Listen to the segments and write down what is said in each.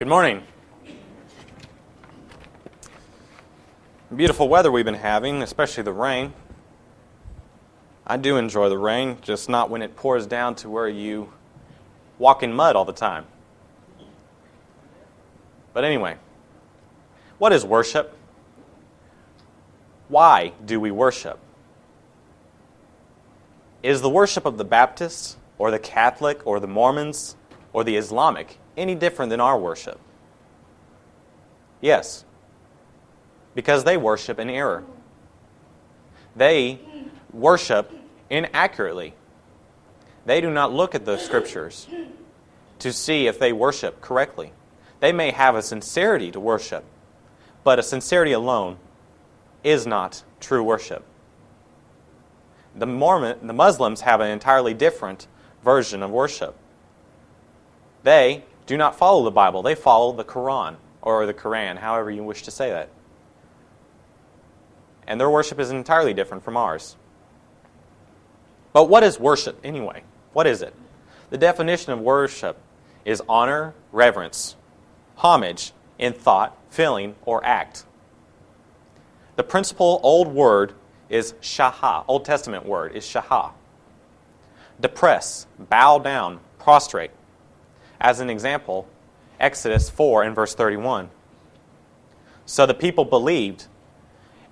Good morning. Beautiful weather we've been having, especially the rain. I do enjoy the rain, just not when it pours down to where you walk in mud all the time. But anyway, what is worship? Why do we worship? Is the worship of the Baptists, or the Catholic, or the Mormons, or the Islamic any different than our worship? Yes, because they worship in error. They worship inaccurately. They do not look at the Scriptures to see if they worship correctly. They may have a sincerity to worship, but a sincerity alone is not true worship. The Muslims have an entirely different version of worship. They do not follow the Bible. They follow the Quran, or the Quran, however you wish to say that. And their worship is entirely different from ours. But what is worship anyway? What is it? The definition of worship is honor, reverence, homage in thought, feeling, or act. The principal old word is shaha. Old Testament word is shaha. Depress, bow down, prostrate. As an example, Exodus 4 and verse 31. So the people believed,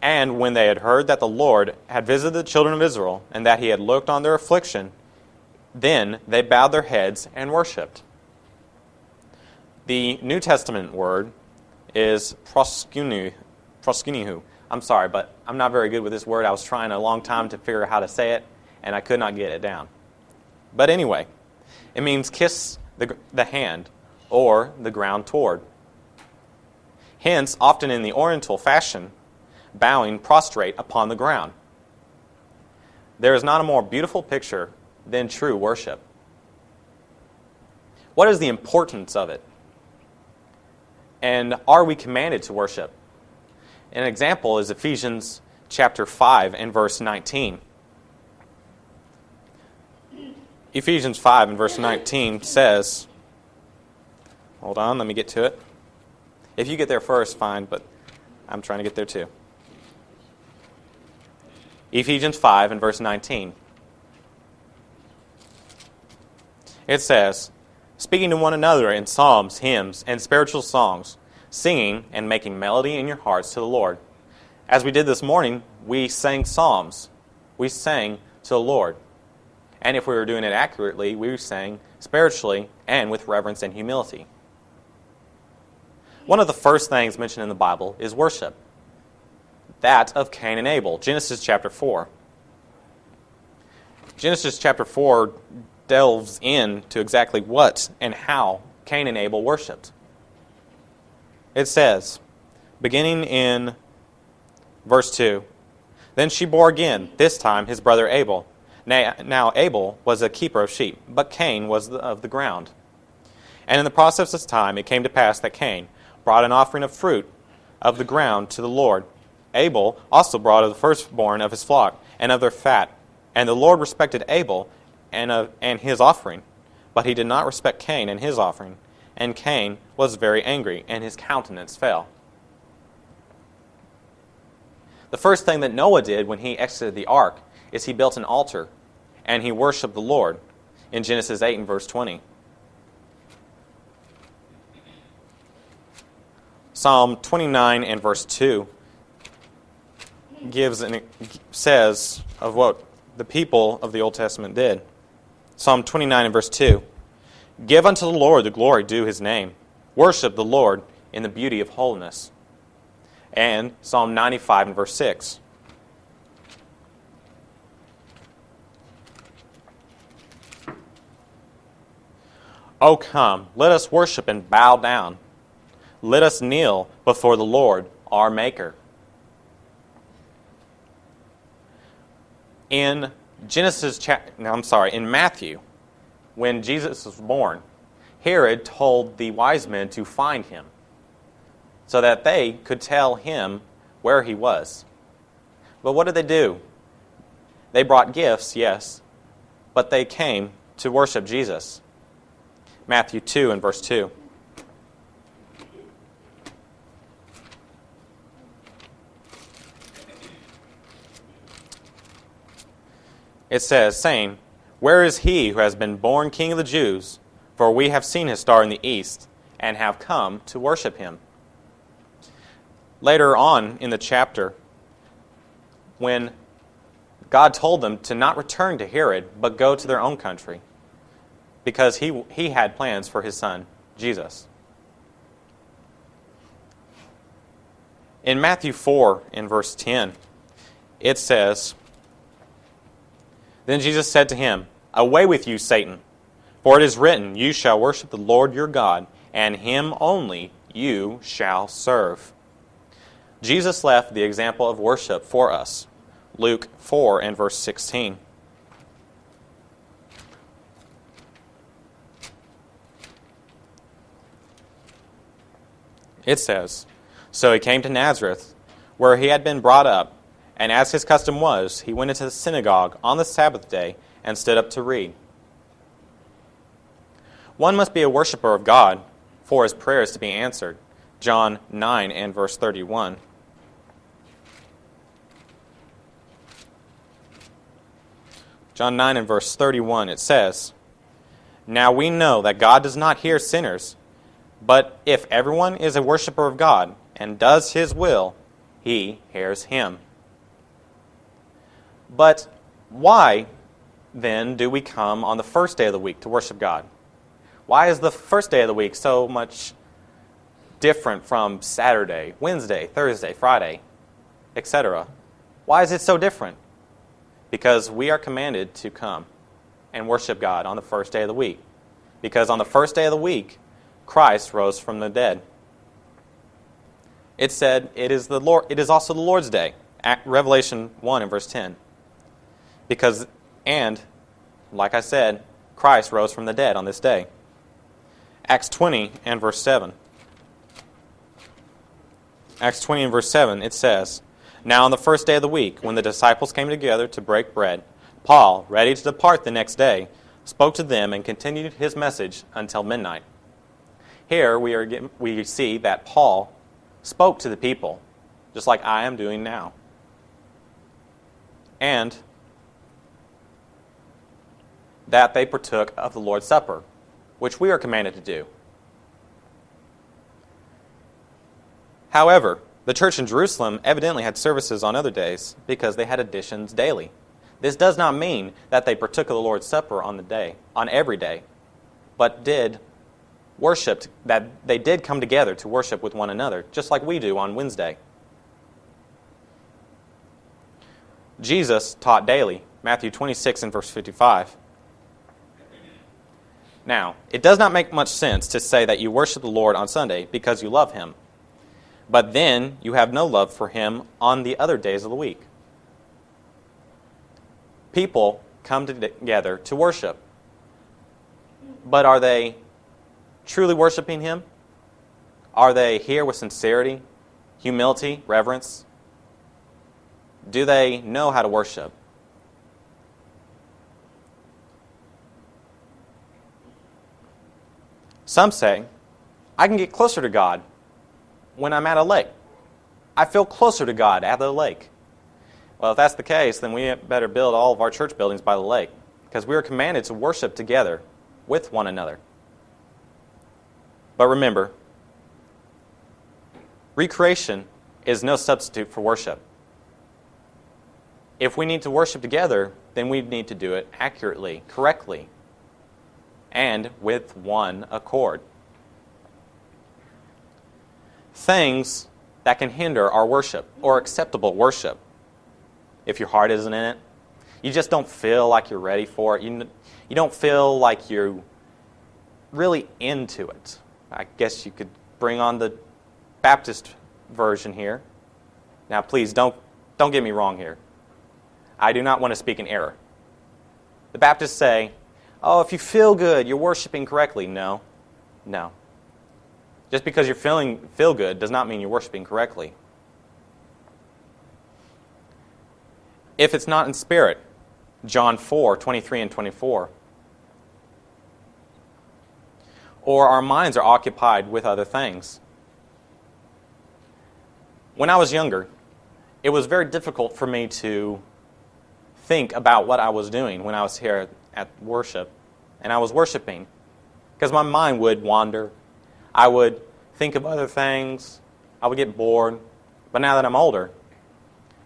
and when they had heard that the Lord had visited the children of Israel, and that he had looked on their affliction, then they bowed their heads and worshipped. The New Testament word is proskunihu. I'm sorry, but I'm not very good with this word. I was trying a long time to figure out how to say it, and I could not get it down. But anyway, it means kiss the hand, or the ground toward. Hence, often in the Oriental fashion, bowing prostrate upon the ground. There is not a more beautiful picture than true worship. What is the importance of it? And are we commanded to worship? An example is Ephesians chapter 5 and verse 19. Ephesians 5 and verse 19 says, hold on, let me get to it. If you get there first, fine, but I'm trying to get there too. Ephesians 5 and verse 19. It says, speaking to one another in psalms, hymns, and spiritual songs, singing and making melody in your hearts to the Lord. As we did this morning, we sang psalms. We sang to the Lord. And if we were doing it accurately, we sang spiritually and with reverence and humility. One of the first things mentioned in the Bible is worship. That of Cain and Abel, Genesis chapter 4. Genesis chapter 4 delves into exactly what and how Cain and Abel worshipped. It says, beginning in verse 2, then she bore again, this time his brother Abel. Now Abel was a keeper of sheep, but Cain was of the ground. And in the process of time it came to pass that Cain brought an offering of fruit of the ground to the Lord. Abel also brought of the firstborn of his flock and of their fat. And the Lord respected Abel and his offering, but he did not respect Cain and his offering. And Cain was very angry, and his countenance fell. The first thing that Noah did when he exited the ark is he built an altar, and he worshipped the Lord in Genesis 8 and verse 20. Psalm 29 and verse 2 says of what the people of the Old Testament did. Psalm 29 and verse 2. Give unto the Lord the glory due his name. Worship the Lord in the beauty of holiness. And Psalm 95 and verse 6. O come, let us worship and bow down. Let us kneel before the Lord, our Maker. In Matthew, when Jesus was born, Herod told the wise men to find him so that they could tell him where he was. But what did they do? They brought gifts, yes, but they came to worship Jesus. Matthew 2 and verse 2. It says, saying, "Where is he who has been born King of the Jews? For we have seen his star in the east, and have come to worship him." Later on in the chapter, when God told them to not return to Herod, but go to their own country, because he had plans for his son, Jesus. In Matthew 4, in verse 10, it says, "Then Jesus said to him, 'Away with you, Satan, for it is written, you shall worship the Lord your God, and him only you shall serve.'" Jesus left the example of worship for us. Luke 4 and verse 16. It says, "So he came to Nazareth, where he had been brought up, and as his custom was, he went into the synagogue on the Sabbath day and stood up to read." One must be a worshiper of God for his prayers to be answered. John 9 and verse 31. John 9 and verse 31, it says, "Now we know that God does not hear sinners, but if everyone is a worshiper of God and does his will, he hears him." But why, then, do we come on the first day of the week to worship God? Why is the first day of the week so much different from Saturday, Wednesday, Thursday, Friday, etc.? Why is it so different? Because we are commanded to come and worship God on the first day of the week. Because on the first day of the week, Christ rose from the dead. It said it is also the Lord's day. Revelation 1 and verse 10. And like I said, Christ rose from the dead on this day. Acts 20 and verse 7. Acts 20 and verse 7, it says, "Now on the first day of the week, when the disciples came together to break bread, Paul, ready to depart the next day, spoke to them and continued his message until midnight." Here we see that Paul spoke to the people, just like I am doing now. And that they partook of the Lord's Supper, which we are commanded to do. However, the church in Jerusalem evidently had services on other days because they had additions daily. This does not mean that they partook of the Lord's Supper on every day, but that they did come together to worship with one another, just like we do on Wednesday. Jesus taught daily, Matthew 26 and verse 55. Now, it does not make much sense to say that you worship the Lord on Sunday because you love Him, but then you have no love for Him on the other days of the week. People come together to worship, but are they truly worshiping Him? Are they here with sincerity, humility, reverence? Do they know how to worship? Some say, I can get closer to God when I'm at a lake. I feel closer to God at the lake. Well, if that's the case, then we better build all of our church buildings by the lake, because we are commanded to worship together with one another. But remember, recreation is no substitute for worship. If we need to worship together, then we need to do it accurately, correctly, and with one accord. Things that can hinder our worship or acceptable worship. If your heart isn't in it, you just don't feel like you're ready for it. You don't feel like you're really into it. I guess you could bring on the Baptist version here. Now, please don't get me wrong here. I do not want to speak in error. The Baptists say, oh, if you feel good, you're worshiping correctly. No. Just because you feel good does not mean you're worshiping correctly. If it's not in spirit, John 4, 23 and 24. Or our minds are occupied with other things. When I was younger, it was very difficult for me to think about what I was doing when I was here at worship and I was worshiping, because my mind would wander. I would think of other things. I would get bored. But now that I'm older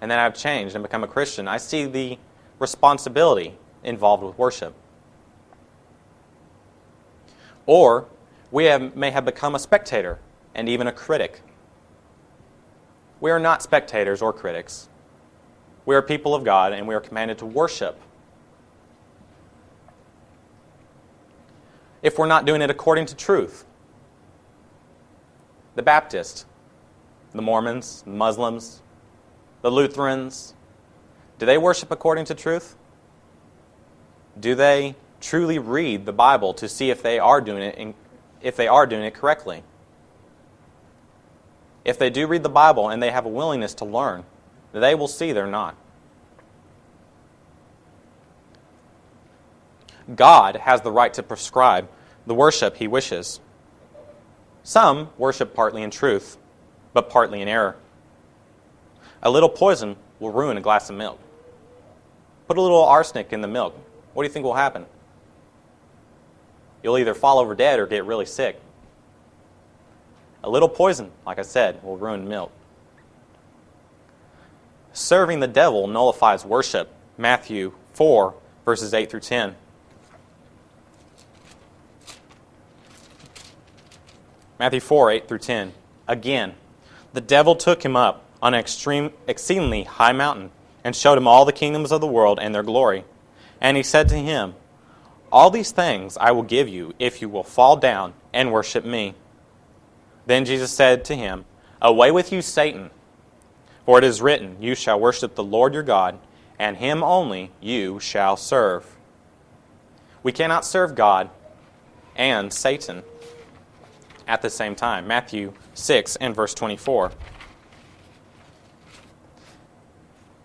and that I've changed and become a Christian, I see the responsibility involved with worship. Or may have become a spectator and even a critic. We are not spectators or critics. We are people of God, and we are commanded to worship. If we're not doing it according to truth, the Baptists, the Mormons, the Muslims, the Lutherans, do they worship according to truth? Do they truly read the Bible to see if they are doing it correctly? If they do read the Bible and they have a willingness to learn, they will see they're not. God has the right to prescribe the worship He wishes. Some worship partly in truth, but partly in error. A little poison will ruin a glass of milk. Put a little arsenic in the milk. What do you think will happen? You'll either fall over dead or get really sick. A little poison, like I said, will ruin milk. Serving the devil nullifies worship. Matthew 4, verses 8 through 10. Matthew 4, 8 through 10. Again, the devil took him up on an exceedingly high mountain and showed him all the kingdoms of the world and their glory. And he said to him, all these things I will give you if you will fall down and worship me. Then Jesus said to him, away with you, Satan, for it is written, you shall worship the Lord your God, and Him only you shall serve. We cannot serve God and Satan at the same time. Matthew 6 and verse 24.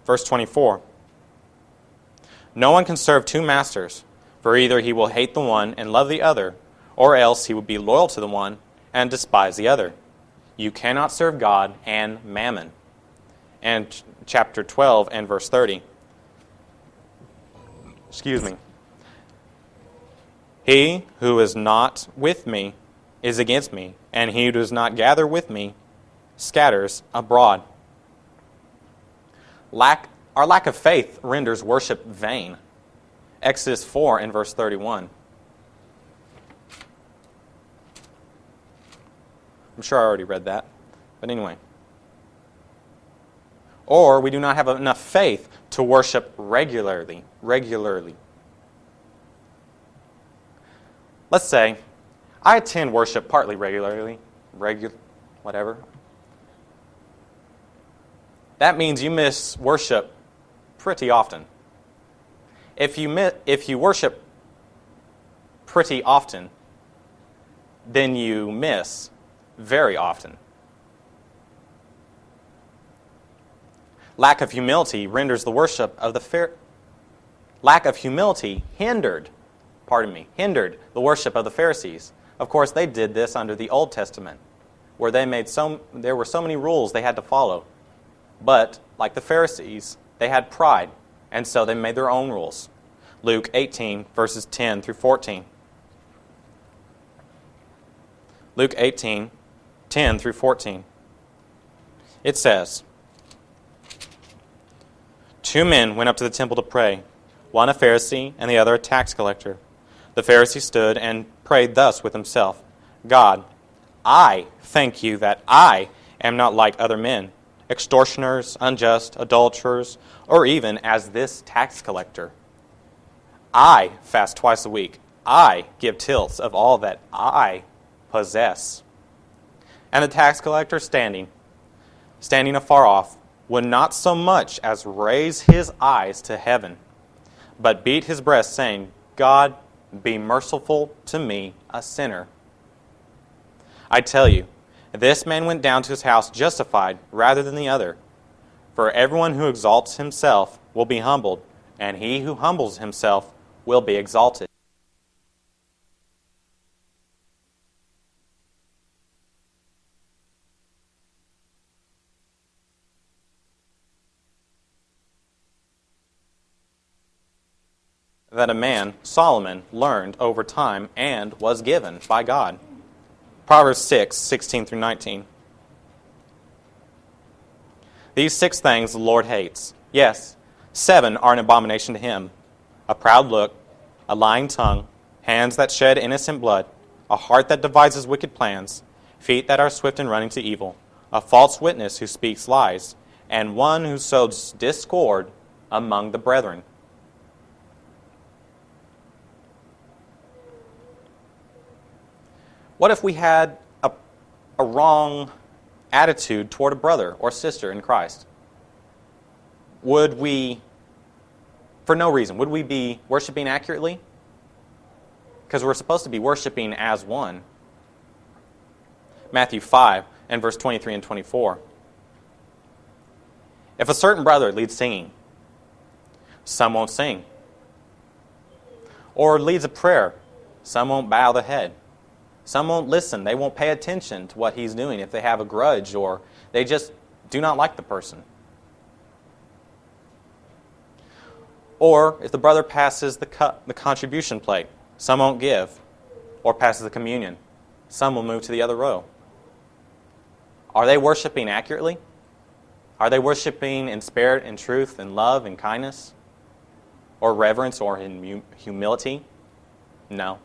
Verse 24. No one can serve two masters, for either he will hate the one and love the other, or else he will be loyal to the one and despise the other. You cannot serve God and mammon. And chapter 12 and verse 30. Excuse me. He who is not with me is against me, and he who does not gather with me scatters abroad. Our lack of faith renders worship vain. Exodus 4 and verse 31. I'm sure I already read that, but anyway. Or we do not have enough faith to worship regularly. Let's say I attend worship partly regularly, whatever. That means you miss worship pretty often. If you worship pretty often, then you miss very often. Lack of humility renders the worship of the Lack of humility hindered the worship of the Pharisees. Of course, they did this under the Old Testament, where there were so many rules they had to follow. But, like the Pharisees, they had pride, and so they made their own rules. Luke 18, verses 10 through 14. Luke 18, 10 through 14. It says, 2 men went up to the temple to pray, one a Pharisee and the other a tax collector. The Pharisee stood and prayed thus with himself, God, I thank you that I am not like other men, extortioners, unjust, adulterers, or even as this tax collector. I fast twice a week. I give tithes of all that I possess. And the tax collector standing afar off, would not so much as raise his eyes to heaven, but beat his breast, saying, God, be merciful to me, a sinner. I tell you, this man went down to his house justified rather than the other. For everyone who exalts himself will be humbled, and he who humbles himself will be exalted. that a man, Solomon, learned over time and was given by God. Proverbs 6:16 through 19. These 6 things the Lord hates. Yes, 7 are an abomination to him: a proud look, a lying tongue, hands that shed innocent blood, a heart that devises wicked plans, feet that are swift in running to evil, a false witness who speaks lies, and one who sows discord among the brethren. What if we had a wrong attitude toward a brother or sister in Christ? Would we, for no reason, would we be worshiping accurately? Because we're supposed to be worshiping as one. Matthew 5 and verse 23 and 24. If a certain brother leads singing, some won't sing. Or leads a prayer, some won't bow the head. Some won't listen. They won't pay attention to what he's doing if they have a grudge or they just do not like the person. Or if the brother passes the contribution plate, some won't give. Or passes the communion, some will move to the other row. Are they worshiping accurately? Are they worshiping in spirit and truth and love and kindness? Or reverence or in humility? No.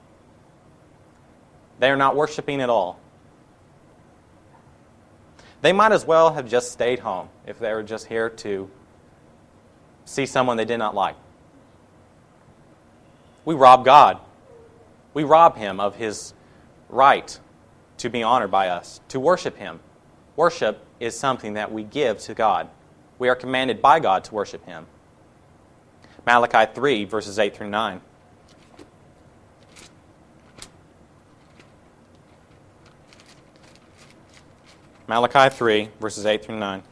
They are not worshiping at all. They might as well have just stayed home if they were just here to see someone they did not like. We rob God. We rob Him of His right to be honored by us, to worship Him. Worship is something that we give to God. We are commanded by God to worship Him. Malachi 3, verses 8 through 9. Malachi 3, verses 8 through 9.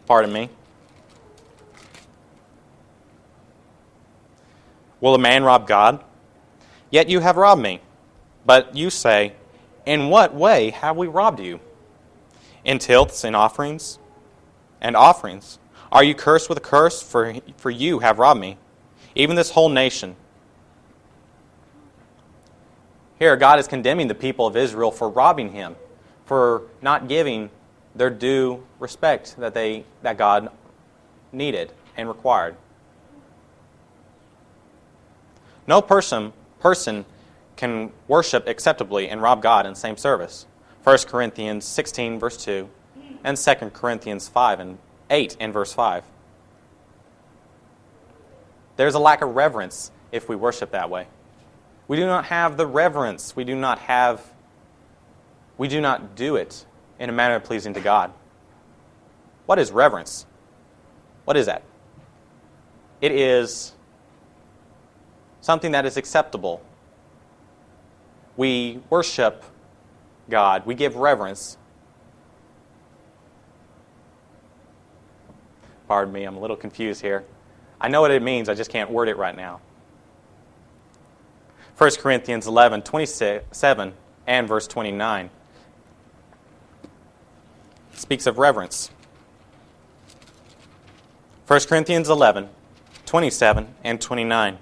Pardon me. Will a man rob God? Yet you have robbed me. But you say, in what way have we robbed you? In tilths and offerings? And offerings. Are you cursed with a curse? For you have robbed me, even this whole nation. Here, God is condemning the people of Israel for robbing Him, for not giving their due respect that God needed and required. No person can worship acceptably and rob God in the same service. 1 Corinthians 16, verse 2, and 2 Corinthians 5 and 8 and verse 5. There's a lack of reverence if we worship that way. We do not have the reverence. We do not do it in a manner pleasing to God. What is reverence? What is that? It is something that is acceptable. We worship God. We give reverence. Pardon me, I'm a little confused here. I know what it means, I just can't word it right now. 1 Corinthians 11, 27 and verse 29 speaks of reverence. 1 Corinthians 11, 27 and 29.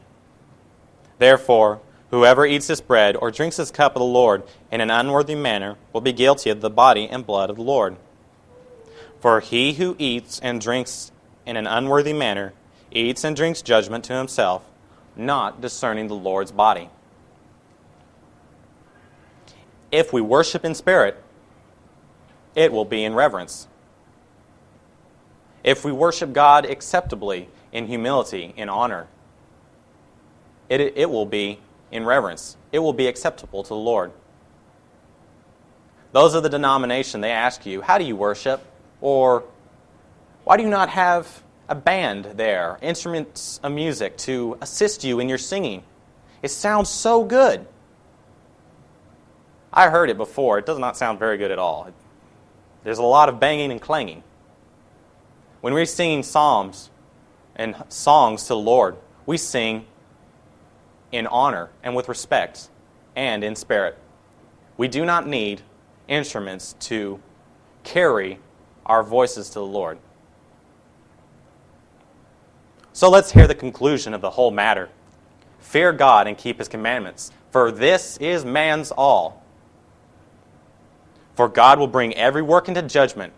Therefore, whoever eats this bread or drinks this cup of the Lord in an unworthy manner will be guilty of the body and blood of the Lord. For he who eats and drinks in an unworthy manner eats and drinks judgment to himself, not discerning the Lord's body. If we worship in spirit, it will be in reverence. If we worship God acceptably, in humility, in honor, it will be in reverence. It will be acceptable to the Lord. Those of the denomination, they ask you, how do you worship? Or why do you not have a band there, instruments of music to assist you in your singing? It sounds so good. I heard it before. It does not sound very good at all. There's a lot of banging and clanging. When we're singing psalms and songs to the Lord, we sing in honor and with respect and in spirit. We do not need instruments to carry our voices to the Lord. So let's hear the conclusion of the whole matter. Fear God and keep His commandments, for this is man's all. For God will bring every work into judgment,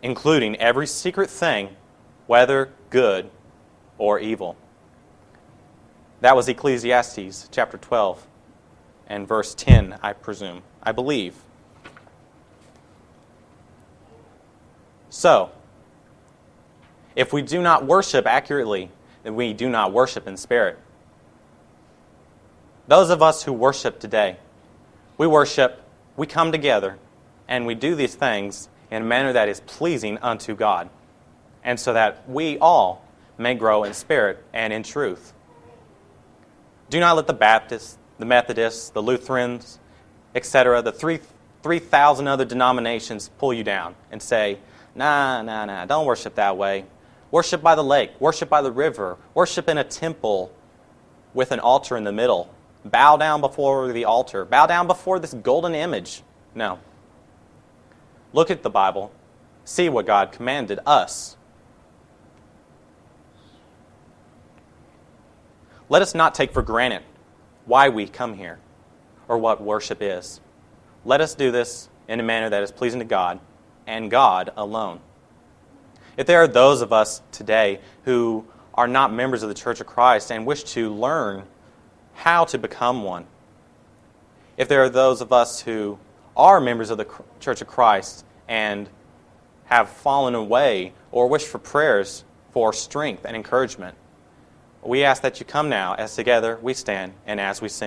including every secret thing, whether good or evil. That was Ecclesiastes chapter 12 and verse 10, I believe. So, if we do not worship accurately, then we do not worship in spirit. Those of us who worship today, we come together, and we do these things in a manner that is pleasing unto God, and so that we all may grow in spirit and in truth. Do not let the Baptists, the Methodists, the Lutherans, etc., the 3,000 other denominations pull you down and say, nah, don't worship that way. Worship by the lake, worship by the river, worship in a temple with an altar in the middle. Bow down before the altar. Bow down before this golden image. No. Look at the Bible. See what God commanded us. Let us not take for granted why we come here or what worship is. Let us do this in a manner that is pleasing to God and God alone. If there are those of us today who are not members of the Church of Christ and wish to learn how to become one, if there are those of us who are members of the Church of Christ and have fallen away or wish for prayers for strength and encouragement, we ask that you come now as together we stand and as we sing.